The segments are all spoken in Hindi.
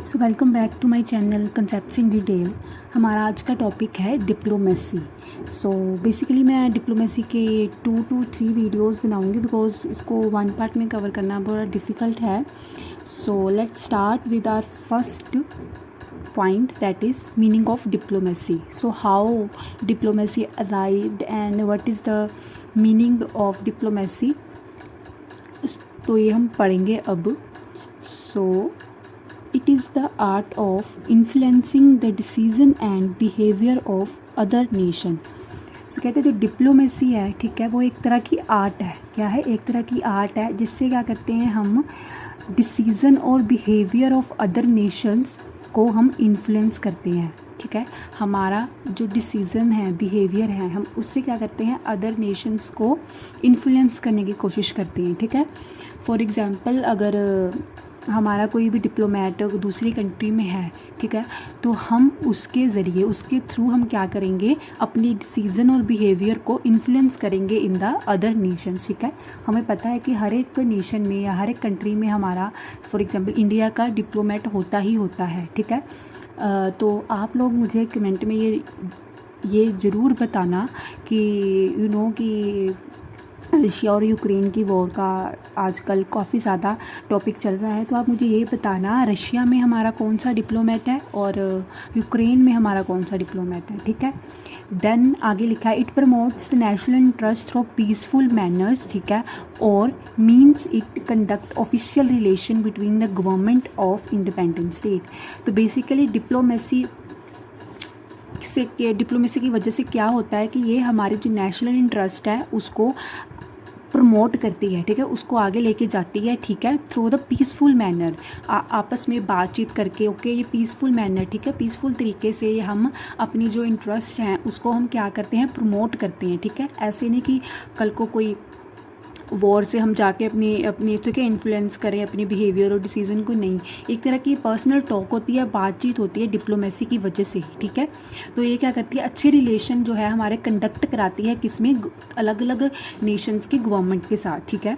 So welcome back to my channel concepts in detail. हमारा आज का टॉपिक है डिप्लोमेसी। सो बेसिकली मैं डिप्लोमेसी के 2 to 3 वीडियोस बनाऊंगी बिकॉज इसको वन पार्ट में कवर करना बड़ा डिफ़िकल्ट है। So let's start with our first point, that is meaning of diplomacy. So how diplomacy arrived and what is the meaning of diplomacy, तो ये हम पढ़ेंगे अब। So it is the art of influencing the decision and behavior of other nation. So कहते हैं जो डिप्लोमेसी है, ठीक है, वो एक तरह की आर्ट है। क्या है? एक तरह की आर्ट है जिससे क्या करते हैं हम डिसीज़न और बिहेवियर ऑफ अदर नेशंस को हम इन्फ्लुएंस करते हैं। ठीक है, हमारा जो डिसीज़न है, बिहेवियर है, हम उससे क्या करते हैं अदर नेशंस को इन्फ्लुएंस करने की कोशिश करते हैं। ठीक है, फॉर एग्ज़ाम्पल अगर हमारा कोई भी डिप्लोमेट दूसरी कंट्री में है, ठीक है, तो हम उसके ज़रिए उसके थ्रू हम क्या करेंगे, अपनी डिसीज़न और बिहेवियर को इन्फ्लुएंस करेंगे इन द अदर नेशंस। ठीक है, हमें पता है कि हर एक नेशन में या हर एक कंट्री में हमारा फॉर एग्जांपल इंडिया का डिप्लोमेट होता ही होता है। ठीक है, तो आप लोग मुझे कमेंट में ये ज़रूर बताना कि कि रशिया और यूक्रेन की वॉर का आजकल काफ़ी ज़्यादा टॉपिक चल रहा है, तो आप मुझे ये बताना रशिया में हमारा कौन सा डिप्लोमेट है और यूक्रेन में हमारा कौन सा डिप्लोमेट है। ठीक है, देन आगे लिखा है it promotes the national interest through peaceful manners. ठीक है, और means it conduct official relation between the government of independent state. तो बेसिकली डिप्लोमेसी की वजह से क्या होता है कि ये हमारे जो नेशनल इंटरेस्ट है उसको प्रमोट करती है। ठीक है, उसको आगे लेके जाती है। ठीक है, थ्रू द पीसफुल मैनर, आपस में बातचीत करके। ओके, ये पीसफुल मैनर, ठीक है, पीसफुल तरीके से हम अपनी जो इंटरेस्ट हैं उसको हम क्या करते हैं, प्रमोट करते हैं। ठीक है, ऐसे नहीं कि कल को कोई वॉर से हम जाके अपनी ठीक है इन्फ्लुएंस करें अपने बिहेवियर और डिसीज़न को। नहीं, एक तरह की पर्सनल टॉक होती है, बातचीत होती है डिप्लोमेसी की वजह से ही। ठीक है, तो ये क्या करती है, अच्छे रिलेशन जो है हमारे कंडक्ट कराती है किसमें, अलग अलग नेशंस के गवर्नमेंट के साथ। ठीक है,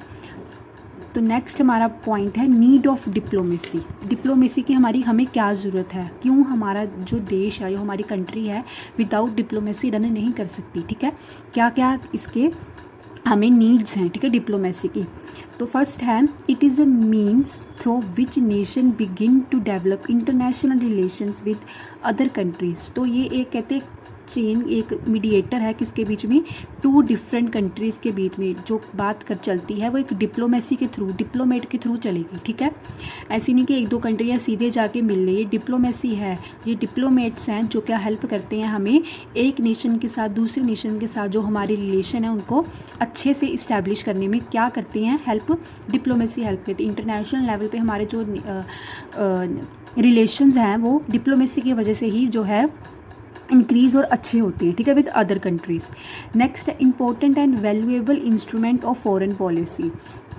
तो नेक्स्ट हमारा पॉइंट है नीड ऑफ डिप्लोमेसी। डिप्लोमेसी की हमें क्या ज़रूरत है, क्यों हमारा जो देश है, जो हमारी कंट्री है, विदाउट डिप्लोमेसी रन नहीं कर सकती। ठीक है, क्या क्या इसके हमें नीड्स हैं, ठीक है, डिप्लोमेसी की। तो फर्स्ट है it is a means through which nation begin to develop international relations with other countries. तो ये एक कहते हैं चेन, एक मीडिएटर है किसके बीच में, 2 डिफरेंट कंट्रीज़ के बीच में जो बात कर चलती है वो एक डिप्लोमेसी के थ्रू, डिप्लोमेट के थ्रू चलेगी। ठीक है, ऐसी नहीं कि 1-2 कंट्रियाँ सीधे जाके मिल रही, ये डिप्लोमेसी है। ये डिप्लोमेट्स हैं जो क्या हेल्प करते हैं हमें एक नेशन के साथ दूसरे नेशन के साथ जो हमारे रिलेशन है उनको अच्छे से इस्टेब्लिश करने में क्या करते हैं, हेल्प, डिप्लोमेसी हेल्प करती है। इंटरनेशनल लेवल पे हमारे जो रिलेशंस हैं वो डिप्लोमेसी की वजह से ही जो है इंक्रीज़ और अच्छे होते हैं। ठीक है, विद अदर कंट्रीज़। नेक्स्ट है important and valuable instrument of foreign policy.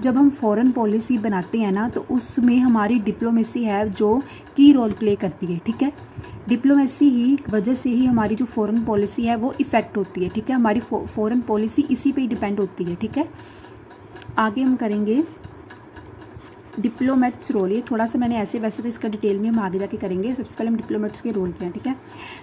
जब हम फॉरेन पॉलिसी बनाते हैं ना तो उसमें हमारी डिप्लोमेसी है जो की रोल प्ले करती है। ठीक है, डिप्लोमेसी ही वजह से ही हमारी जो फॉरेन पॉलिसी है वो इफ़ेक्ट होती है। ठीक है, हमारी फॉरेन पॉलिसी इसी पे डिपेंड होती है। ठीक है, आगे हम करेंगे डिप्लोमेट्स रोल। ये थोड़ा सा मैंने ऐसे वैसे तो इसका डिटेल में हम आगे जाके करेंगे। सबसे पहले हम डिप्लोमेट्स के रोल क्या है। ठीक है,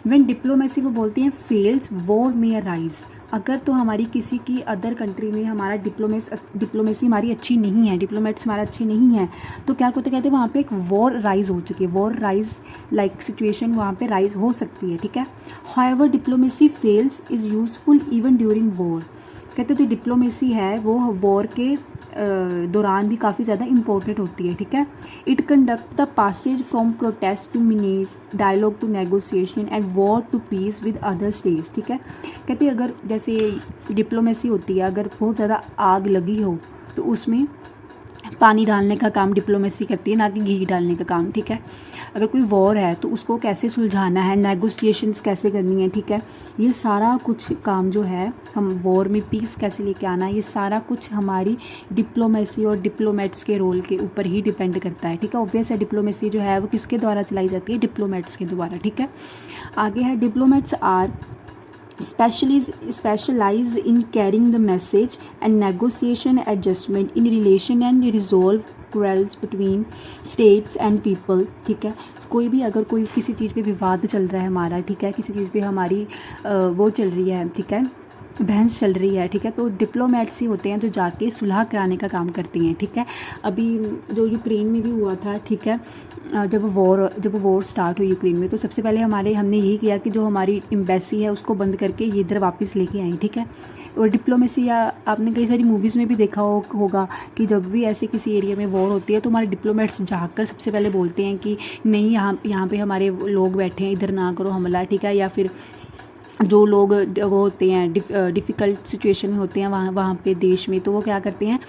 व्हेन डिप्लोमेसी वो बोलते हैं फेल्स वॉर में अराइज। अगर तो हमारी किसी की अदर कंट्री में हमारा डिप्लोमेसी हमारी अच्छी नहीं है, डिप्लोमेट्स हमारा अच्छे नहीं है, तो क्या होता है, कहते हैं वहाँ पे एक वॉर राइज हो चुकी है, वॉर राइज लाइक सिचुएशन वहाँ पे राइज हो सकती है। ठीक है, however diplomacy fails is useful even during war. कहते हैं जो डिप्लोमेसी है वो वॉर के दौरान भी काफ़ी ज़्यादा इंपॉर्टेंट होती है। ठीक है, it conduct the passage from protest to menace, dialogue to negotiation and war to peace with other states. ठीक है, कहते हैं अगर जैसे डिप्लोमेसी होती है, अगर बहुत ज़्यादा आग लगी हो तो उसमें पानी डालने का काम डिप्लोमेसी करती है, ना कि घी डालने का काम। ठीक है, अगर कोई वॉर है तो उसको कैसे सुलझाना है, नेगोशिएशंस कैसे करनी है। ठीक है, ये सारा कुछ काम जो है, हम वॉर में पीस कैसे लेके आना है, ये सारा कुछ हमारी डिप्लोमेसी और डिप्लोमेट्स के रोल के ऊपर ही डिपेंड करता है। ठीक है, ऑब्वियस है डिप्लोमेसी जो है वो किसके द्वारा चलाई जाती है, डिप्लोमेट्स के द्वारा। ठीक है, आगे है diplomats are specialize in carrying the message and negotiation adjustment in relation and resolve क्वेल्स between states and people, ठीक है। कोई भी अगर कोई किसी चीज़ पे विवाद चल रहा है हमारा, ठीक है, किसी चीज़ पे हमारी वो चल रही है, ठीक है, बहस चल रही है, ठीक है, तो डिप्लोमेट्स ही होते हैं जो जाके सुलह कराने का काम करती हैं, ठीक है। अभी जो यूक्रेन में भी हुआ था, ठीक है, जब वॉर स्टार्ट हुई यूक्रेन में, तो सबसे पहले हमने यही किया कि जो हमारी एम्बेसी है उसको बंद करके ये इधर वापस लेके आई, ठीक है। और डिप्लोमेसी, या आपने कई सारी मूवीज़ में भी देखा होगा कि जब भी ऐसे किसी एरिया में वॉर होती है तो हमारे डिप्लोमेट्स जाकर सबसे पहले बोलते हैं कि नहीं, यहाँ पे हमारे लोग बैठे हैं, इधर ना करो हमला, ठीक है। या फिर जो लोग वो होते हैं डिफ़िकल्ट सिचुएशन में होते हैं वहाँ पे देश में, तो वो क्या करते हैं,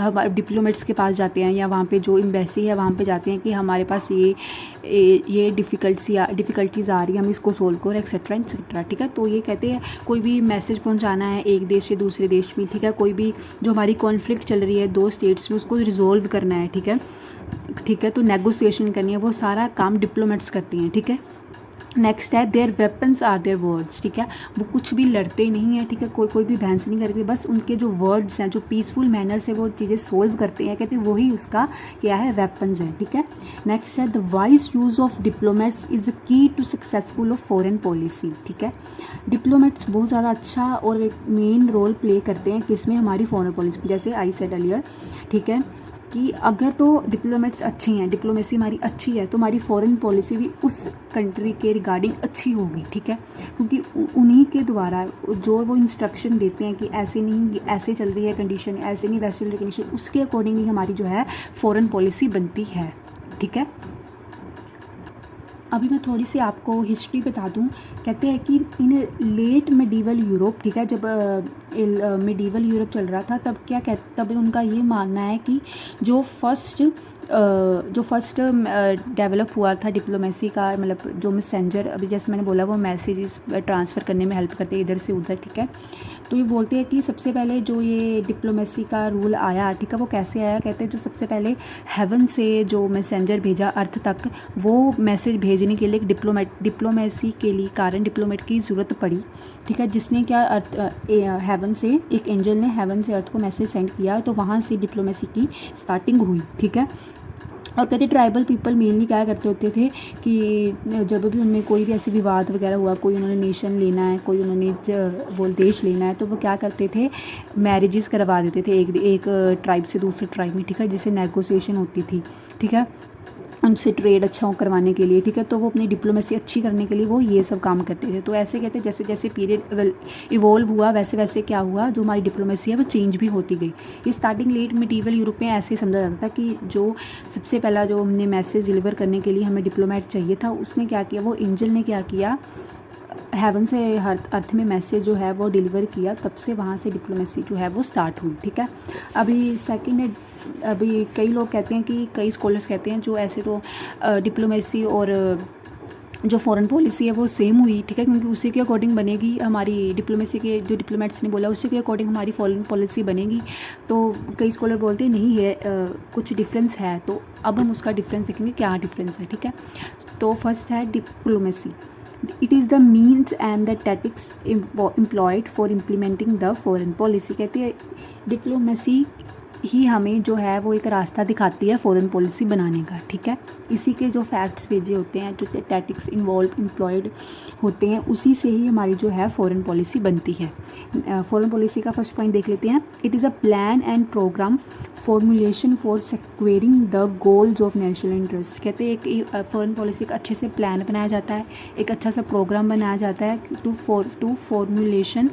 हमारे डिप्लोमेट्स के पास जाते हैं या वहाँ पे जो एम्बेसी है वहाँ पे जाते हैं कि हमारे पास ये डिफ़िकल्टीज़ आ रही है, हम इसको सोल्व करो, एक्सेट्रा एक्सेट्रा, ठीक है। तो ये कहते हैं कोई भी मैसेज पहुँचाना है एक देश से दूसरे देश में, ठीक है, कोई भी जो हमारी कॉन्फ्लिक्ट चल रही है दो स्टेट्स में उसको रिजोल्व करना है, ठीक है, ठीक है, तो नेगोशिएशन करनी है, वो सारा काम डिप्लोमेट्स करती हैं, ठीक है। नेक्स्ट है their weapons are their words, ठीक है, वो कुछ भी लड़ते नहीं हैं, ठीक है, कोई भी बहस नहीं करते, बस उनके जो वर्ड्स हैं, जो पीसफुल मैनर से वो चीज़ें सोल्व करते हैं, कहते हैं वही उसका क्या है, वेपन्स है, ठीक है। नेक्स्ट है the wise use of diplomats is the key to successful of foreign policy, ठीक है। डिप्लोमेट्स बहुत ज़्यादा अच्छा और एक मेन रोल प्ले करते हैं किसमें, हमारी फॉरेन पॉलिसी, जैसे आई सेड अर्लियर, ठीक है, कि अगर तो डिप्लोमेट्स अच्छे हैं, डिप्लोमेसी हमारी अच्छी है, तो हमारी फॉरेन पॉलिसी भी उस कंट्री के रिगार्डिंग अच्छी होगी, ठीक है, क्योंकि उन्हीं के द्वारा जो वो इंस्ट्रक्शन देते हैं कि ऐसे नहीं, ऐसे चल रही है कंडीशन, ऐसे नहीं वैसे चल रही कंडीशन, उसके अकॉर्डिंग ही हमारी जो है फॉरेन पॉलिसी बनती है, ठीक है। अभी मैं थोड़ी सी आपको हिस्ट्री बता दूं। कहते हैं कि इन लेट मेडिवल यूरोप, ठीक है, जब मेडिवल यूरोप चल रहा था तब उनका ये मानना है कि जो फर्स्ट डेवलप हुआ था डिप्लोमेसी का, मतलब जो मैसेंजर, अभी जैसे मैंने बोला वो मैसेजेस ट्रांसफ़र करने में हेल्प करते हैं इधर से उधर, ठीक है। तो ये बोलते हैं कि सबसे पहले जो ये डिप्लोमेसी का रूल आया, ठीक है, वो कैसे आया, कहते हैं जो सबसे पहले हेवन से जो मैसेंजर भेजा अर्थ तक, वो मैसेज भेजने के लिए डिप्लोमेसी के लिए डिप्लोमेट की ज़रूरत पड़ी, ठीक है, जिसने क्या हेवन से एक एंजल ने हेवन से अर्थ को मैसेज सेंड किया, तो वहाँ से डिप्लोमेसी की स्टार्टिंग हुई, ठीक है। और कहते ट्राइबल पीपल मेनली क्या करते होते थे कि जब भी उनमें कोई भी ऐसी विवाद वगैरह हुआ, कोई उन्होंने नेशन लेना है, कोई उन्होंने वो देश लेना है, तो वो क्या करते थे, मैरिजेस करवा देते थे एक ट्राइब से दूसरे ट्राइब में, ठीक है, जिससे नेगोशिएशन होती थी, ठीक है, उनसे ट्रेड अच्छा करवाने के लिए, ठीक है। तो वो अपनी डिप्लोमेसी अच्छी करने के लिए वो ये सब काम करते थे। तो ऐसे कहते जैसे जैसे पीरियड इवॉल्व हुआ वैसे वैसे क्या हुआ, जो हमारी डिप्लोमेसी है वो चेंज भी होती गई। ये स्टार्टिंग लेट मिडीवल यूरोप में ऐसे समझा जाता था कि जो सबसे पहला जो हमने मैसेज डिलीवर करने के लिए हमें डिप्लोमेट चाहिए था, उसने क्या किया, वो एंजल ने क्या किया, हेवन से अर्थ में मैसेज जो है वो डिलीवर किया, तब से वहाँ से डिप्लोमेसी जो है वो स्टार्ट हुई, ठीक है। अभी सेकंड है, अभी कई लोग कहते हैं कि कई स्कॉलर्स कहते हैं जो ऐसे तो डिप्लोमेसी और जो फॉरेन पॉलिसी है वो सेम हुई, ठीक है, क्योंकि उसी के अकॉर्डिंग बनेगी हमारी डिप्लोमेसी के, जो डिप्लोमेट्स ने बोला उसी के अकॉर्डिंग हमारी फॉरेन पॉलिसी बनेगी। तो कई स्कॉलर बोलते हैं नहीं है, कुछ डिफरेंस है, तो अब हम उसका डिफरेंस देखेंगे क्या डिफरेंस है, ठीक है। तो फर्स्ट है diplomacy, it is the means and the tactics employed for implementing the foreign policy. कहते हैं डिप्लोमेसी ही हमें जो है वो एक रास्ता दिखाती है फॉरेन पॉलिसी बनाने का, ठीक है। इसी के जो फैक्ट्स भेजे होते हैं, जो टैक्टिक्स इम्प्लॉयड होते हैं, उसी से ही हमारी जो है फॉरेन पॉलिसी बनती है। फॉरेन पॉलिसी का फर्स्ट पॉइंट देख लेते हैं। It is a plan and program formulation for securing the goals of national interest. कहते हैं एक फॉरेन पॉलिसी का अच्छे से प्लान बनाया जाता है, एक अच्छा सा प्रोग्राम बनाया जाता है to formulation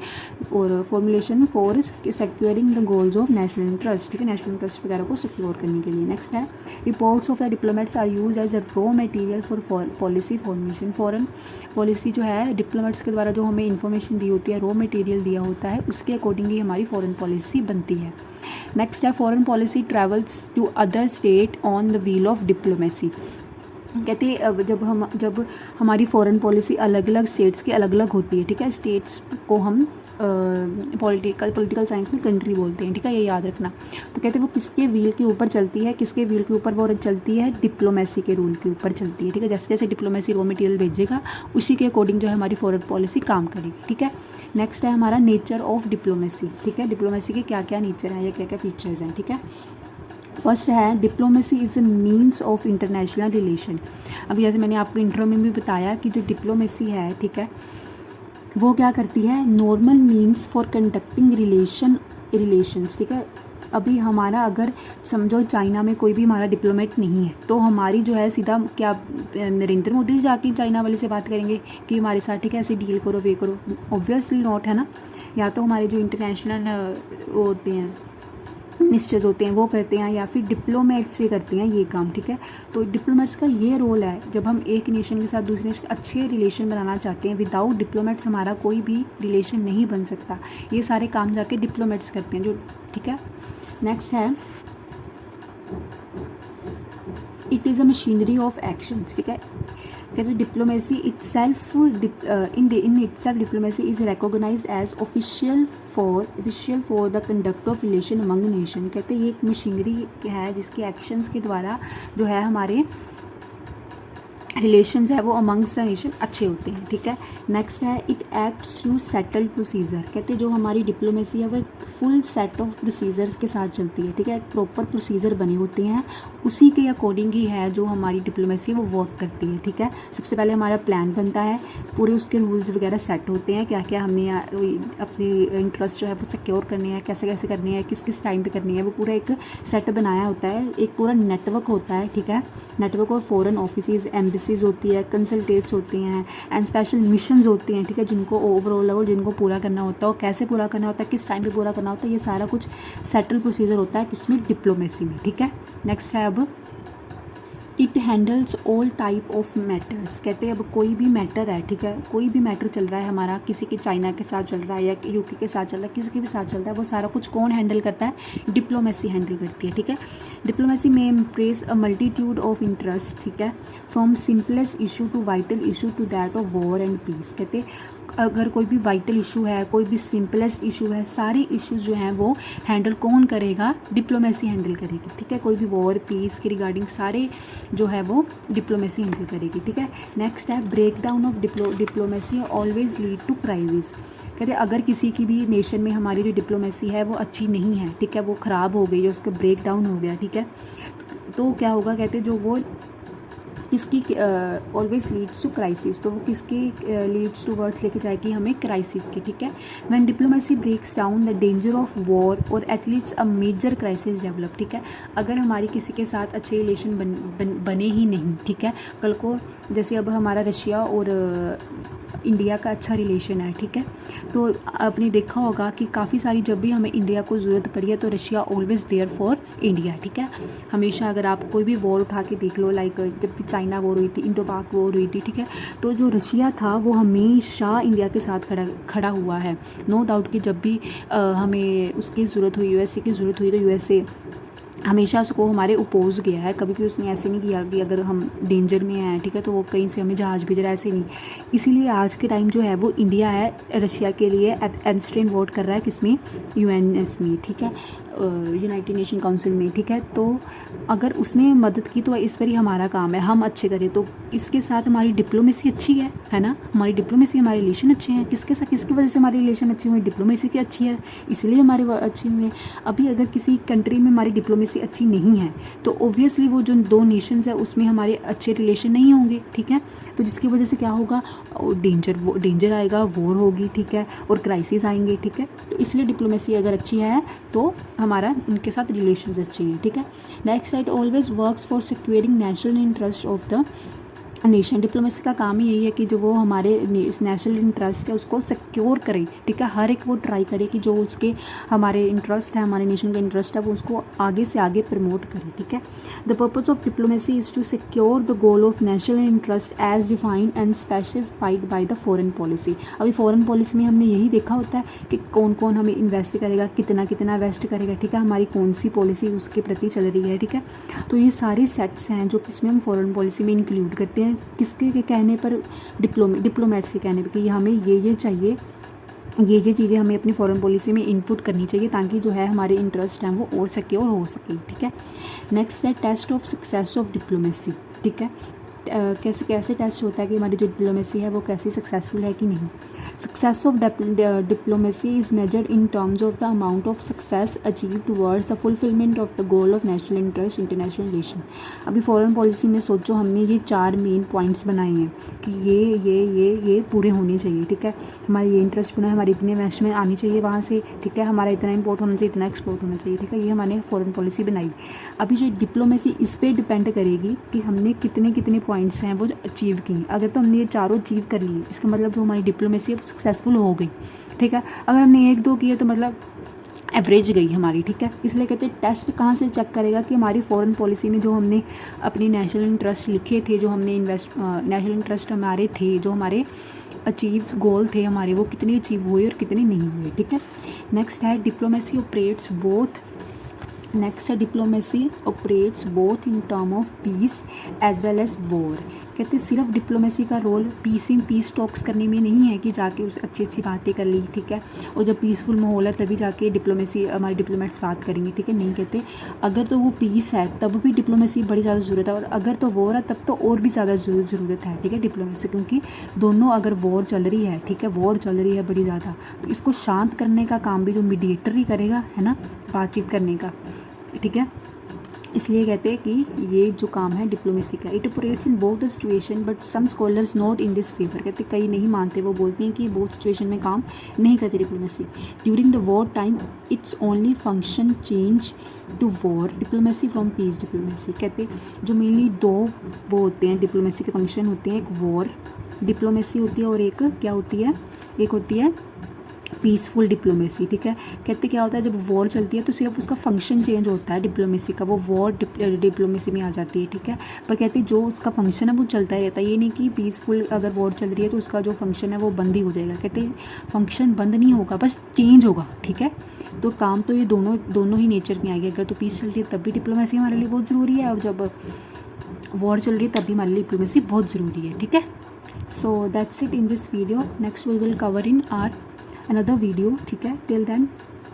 for securing the goals of national interest, ठीक है, नेशनल इंटरेस्ट वगैरह को सिक्योर करने के लिए। नेक्स्ट है reports of the diplomats are use as a raw material for policy formation. Foreign policy जो है डिप्लोमेट्स के द्वारा जो हमें इन्फॉर्मेशन दी होती है, रॉ मटेरियल दिया होता है, उसके अकॉर्डिंग ही हमारी फॉरेन पॉलिसी बनती है। नेक्स्ट है foreign policy travels to other state on the wheel of diplomacy. कहते हैं जब हमारी फॉरेन पॉलिसी अलग अलग स्टेट्स की अलग अलग होती है, ठीक है, स्टेट्स को हम पॉलिटिकल साइंस में कंट्री बोलते हैं, ठीक है, ये याद रखना। तो कहते हैं वो किसके व्हील के ऊपर चलती है, किसके व्हील के ऊपर वो चलती है, डिप्लोमेसी के रूल के ऊपर चलती है, ठीक है। जैसे जैसे डिप्लोमेसी रॉ मटेरियल भेजेगा उसी के अकॉर्डिंग जो है हमारी फॉरेन पॉलिसी काम करेगी, ठीक है। नेक्स्ट है हमारा नेचर ऑफ डिप्लोमेसी, ठीक है, डिप्लोमेसी के क्या क्या नेचर हैं या क्या क्या फीचर्स हैं, ठीक है। फर्स्ट है diplomacy is a means of international relation. अभी जैसे मैंने आपको इंट्रो में भी बताया कि जो डिप्लोमेसी है, ठीक है, वो क्या करती है, normal means for conducting relations, ठीक है। अभी हमारा अगर समझो चाइना में कोई भी हमारा डिप्लोमेट नहीं है, तो हमारी जो है सीधा क्या नरेंद्र मोदी जाके चाइना वाले से बात करेंगे कि हमारे साथ, ठीक है, ऐसे डील करो, वे करो? ऑब्वियसली नॉट, है ना। या तो हमारे जो इंटरनेशनल होते हैं, मिनिस्टर्स होते हैं, वो करते हैं, या फिर डिप्लोमेट्स से करते हैं ये काम, ठीक है। तो डिप्लोमेट्स का ये रोल है, जब हम एक नेशन के साथ दूसरे नेशन के अच्छे रिलेशन बनाना चाहते हैं, विदाउट डिप्लोमेट्स हमारा कोई भी रिलेशन नहीं बन सकता। ये सारे काम जाके डिप्लोमेट्स करते हैं जो, ठीक है। नेक्स्ट है it is a machinery of actions, ठीक है। कहते हैं diplomacy itself in itself diplomacy is recognized as official for the conduct of relation among nation. कहते हैं ये एक मशीनरी है जिसके एक्शंस के द्वारा जो है हमारे रिलेशंस है वो अमंग्स द नेशन अच्छे होते हैं, ठीक है। नेक्स्ट है it acts through settled procedure. कहते हैं जो हमारी डिप्लोमेसी है वो एक फुल सेट ऑफ प्रोसीजर्स के साथ चलती है, ठीक है। प्रॉपर प्रोसीजर बने होते हैं, उसी के अकॉर्डिंग ही है जो हमारी डिप्लोमेसी है वो वर्क करती है, ठीक है। सबसे पहले हमारा प्लान बनता है, पूरे उसके रूल्स वगैरह सेट होते हैं, क्या क्या हमने अपनी इंटरेस्ट जो है वो सिक्योर करनी है, कैसे कैसे करनी है, किस किस टाइम पे करनी है, वो पूरा एक सेट बनाया होता है, एक पूरा नेटवर्क होता है, ठीक है। Network of foreign offices, embassies होती है, कंसल्टेट्स होती हैं, एंड स्पेशल मिशंस होती हैं, ठीक है, जिनको ओवरऑल लेवल जिनको पूरा करना होता है, और कैसे पूरा करना होता है, किस टाइम पे पूरा करना होता है, ये सारा कुछ सेटल प्रोसीजर होता है किसमें, डिप्लोमेसी में, ठीक है। नेक्स्ट है अब it handles all type of matters. कहते हैं अब कोई भी मैटर है, ठीक है, कोई भी मैटर चल रहा है हमारा, किसी के चाइना के साथ चल रहा है या यूके के साथ चल रहा है, किसी के भी साथ चल रहा है, वो सारा कुछ कौन हैंडल करता है, डिप्लोमेसी हैंडल करती है, ठीक है। डिप्लोमेसी में embrace a multitude of interest, ठीक है, from simplest issue to vital issue to that of war and peace. कहते अगर कोई भी वाइटल इशू है, कोई भी सिंपलेस्ट इशू है, सारे इश्यूज जो हैं वो हैंडल कौन करेगा, डिप्लोमेसी हैंडल करेगी, ठीक है। कोई भी वॉर पीस के रिगार्डिंग सारे जो है वो डिप्लोमेसी हैंडल करेगी, ठीक है। नेक्स्ट है break down of diplomacy always lead to crisis. कहते हैं अगर किसी की भी नेशन में हमारी जो डिप्लोमेसी है वो अच्छी नहीं है, ठीक है, वो ख़राब हो गई, जो उसका ब्रेक डाउन हो गया, ठीक है, तो क्या होगा, कहते हैं जो वो किसकी ऑलवेज लीड्स टू क्राइसिस, तो वो किसके लीड्स टू वर्ड्स लेके जाएगी, हमें क्राइसिस के, ठीक है। When diplomacy breaks down the danger of war और at least a major crisis develop, ठीक है। अगर हमारी किसी के साथ अच्छे रिलेशन बने ही नहीं, ठीक है, कल को जैसे अब हमारा रशिया और इंडिया का अच्छा रिलेशन है, ठीक है, तो आपने देखा होगा कि काफ़ी सारी जब भी हमें इंडिया को ज़रूरत पड़ी है तो Russia always there for India, ठीक है। हमेशा अगर आप कोई भी वॉर उठा के देख लो, लाइक जब भी चाइना वॉर हुई थी, इंडो पाक वॉर हुई थी, ठीक है, तो जो रशिया था वो हमेशा इंडिया के साथ खड़ा हुआ है। नो डाउट कि जब भी हमें उसकी ज़रूरत हुई, यूएसए की ज़रूरत हुई, तो यूएसए हमेशा उसको हमारे अपोज गया है, कभी भी उसने ऐसे नहीं किया कि अगर हम डेंजर में हैं, ठीक है, तो वो कहीं से हमें जहाज़ भेज रहा है, ऐसे नहीं। इसीलिए आज के टाइम जो है वो इंडिया है रशिया के लिए एब्स्टेन वोट कर रहा है, किसमें, यूएनएस में, ठीक है, यूनाइटेड नेशन काउंसिल में, ठीक है। तो अगर उसने मदद की तो इस पर ही हमारा काम है, हम अच्छे करें, तो इसके साथ हमारी डिप्लोमेसी अच्छी है ना, हमारी डिप्लोमेसी, हमारे रिलेशन अच्छे हैं, किसके साथ, किसकी वजह से हमारे रिलेशन अच्छे हुए, डिप्लोमेसी की अच्छी है, इसलिए हमारे अच्छे हुए। अभी अगर किसी कंट्री में हमारी डिप्लोमेसी अच्छी नहीं है तो ऑब्वियसली वो जो दो नेशंस है उसमें हमारे अच्छे रिलेशन नहीं होंगे, ठीक है। तो जिसकी वजह से क्या होगा, डेंजर आएगा, वॉर होगी, ठीक है, और क्राइसिस आएंगे, ठीक है। तो इसलिए डिप्लोमेसी अगर अच्छी है तो हमारा उनके साथ रिलेशंस अच्छे हैं, ठीक है। Next side always works for securing national interest of the nation. Diplomacy का काम ही यही है कि जो वो हमारे नेशनल इंटरेस्ट है उसको सिक्योर करे, ठीक है। हर एक वो ट्राई करे कि जो उसके हमारे इंटरेस्ट है, हमारे नेशन का इंटरेस्ट है, वो उसको आगे से आगे प्रमोट करे, ठीक है। The purpose of diplomacy is to secure the goal of national interest as defined and specified by the foreign policy. अभी फॉरेन पॉलिसी में हमने यही देखा होता है कि कौन कौन हमें इन्वेस्ट करेगा, कितना कितना इन्वेस्ट करेगा, ठीक है, हमारी कौन सी पॉलिसी उसके प्रति चल रही है, ठीक है। तो ये सारे सेट्स हैं जो किसमें हम फॉरेन पॉलिसी में इंक्लूड करते हैं, किसके के कहने पर, डिप्लोमेट्स के कहने पर कि हमें ये चाहिए, ये चीज़ें हमें अपनी फॉरेन पॉलिसी में इनपुट करनी चाहिए ताकि जो है हमारे इंटरेस्ट हैं वो और सिक्योर हो सके, ठीक है। नेक्स्ट है test of success of diplomacy, ठीक है। कैसे कैसे टेस्ट होता है कि हमारी जो डिप्लोमेसी है वो कैसी सक्सेसफुल है कि नहीं। Success of diplomacy is measured in terms of the amount of success achieve towards the fulfilment of the goal of national interest international relation. अभी फॉरेन पॉलिसी में सोचो हमने ये 4 मेन पॉइंट्स बनाए हैं कि ये पूरे होने चाहिए, ठीक है। हमारा ये इंटरेस्ट बना है, हमारी इतनी इन्वेस्टमेंट आनी चाहिए वहाँ से, ठीक है। हमारा इतना इंपोर्ट होना चाहिए, इतना एक्सपोर्ट होना चाहिए, ठीक है। ये हमने फॉरेन पॉलिसी बनाई। अभी जो डिप्लोमेसी इस पर डिपेंड करेगी कि हमने कितने कितने पॉइंट्स हैं वो अचीव की। अगर तो हमने ये चारों अचीव कर लिए, इसका मतलब जो हमारी डिप्लोमेसी है वो सक्सेसफुल हो गई, ठीक है। अगर हमने 1-2 किए तो मतलब एवरेज गई हमारी, ठीक है। इसलिए कहते हैं टेस्ट कहाँ से चेक करेगा कि हमारी फॉरेन पॉलिसी में जो हमने अपनी नेशनल इंटरेस्ट लिखे थे, जो हमने नेशनल इंटरेस्ट हमारे थे, जो हमारे अचीव गोल थे हमारे, वो कितने अचीव हुए और कितने नहीं हुए, ठीक है। नेक्स्ट है diplomacy operates both in term of peace as well as war. कहते सिर्फ डिप्लोमेसी का रोल पीस टॉक्स करने में नहीं है कि जाके उस अच्छी बातें कर ली, ठीक है, और जब पीसफुल माहौल है तभी जाके डिप्लोमेसी हमारे डिप्लोमेट्स बात करेंगे, ठीक है। नहीं, कहते अगर तो वो पीस है तब भी डिप्लोमेसी बड़ी ज़्यादा ज़रूरत है, और अगर तो वॉर है तब तो और भी ज़्यादा ज़रूरत है, ठीक है, डिप्लोमेसी। क्योंकि दोनों, अगर वॉर चल रही है, ठीक है, वॉर चल रही है बड़ी ज़्यादा, तो इसको शांत करने का काम भी जो मीडिएटर ही करेगा, है ना, बातचीत करने का, ठीक है। इसलिए कहते हैं कि ये जो काम है डिप्लोमेसी का, it operates in both the situation but some scholars not in this favour. कहते कई नहीं मानते, वो बोलते हैं कि बोथ सिचुएशन में काम नहीं करती diplomacy. During the war time it's only function change to war diplomacy from peace diplomacy. कहते जो मेनली 2 वो होते हैं डिप्लोमेसी के फंक्शन होते हैं, एक वॉर डिप्लोमेसी होती है और एक क्या होती है, एक होती है पीसफुल डिप्लोमेसी, ठीक है। कहते क्या होता है जब वॉर चलती है तो सिर्फ उसका फंक्शन चेंज होता है डिप्लोमेसी का, वो वॉर डिप्लोमेसी में आ जाती है, ठीक है। पर कहते जो उसका फंक्शन है वो चलता ही रहता है, ये नहीं कि पीसफुल अगर वॉर चल रही है तो उसका जो फंक्शन है वो बंद ही हो जाएगा। कहते फंक्शन बंद नहीं होगा, बस चेंज होगा, ठीक है। तो काम तो ये दोनों ही नेचर में आएगी। अगर तो पीस चल रही है तब भी डिप्लोमेसी हमारे लिए बहुत ज़रूरी है, और जब वॉर चल रही है तब भी हमारे लिए डिप्लोमेसी बहुत ज़रूरी है, ठीक है। So that's it in this video. Next we will cover in our another video, ठीक है। till then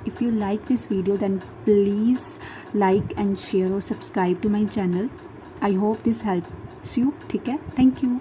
if you like this video then please like and share or subscribe to my channel. I hope this helps you, ठीक है। thank you।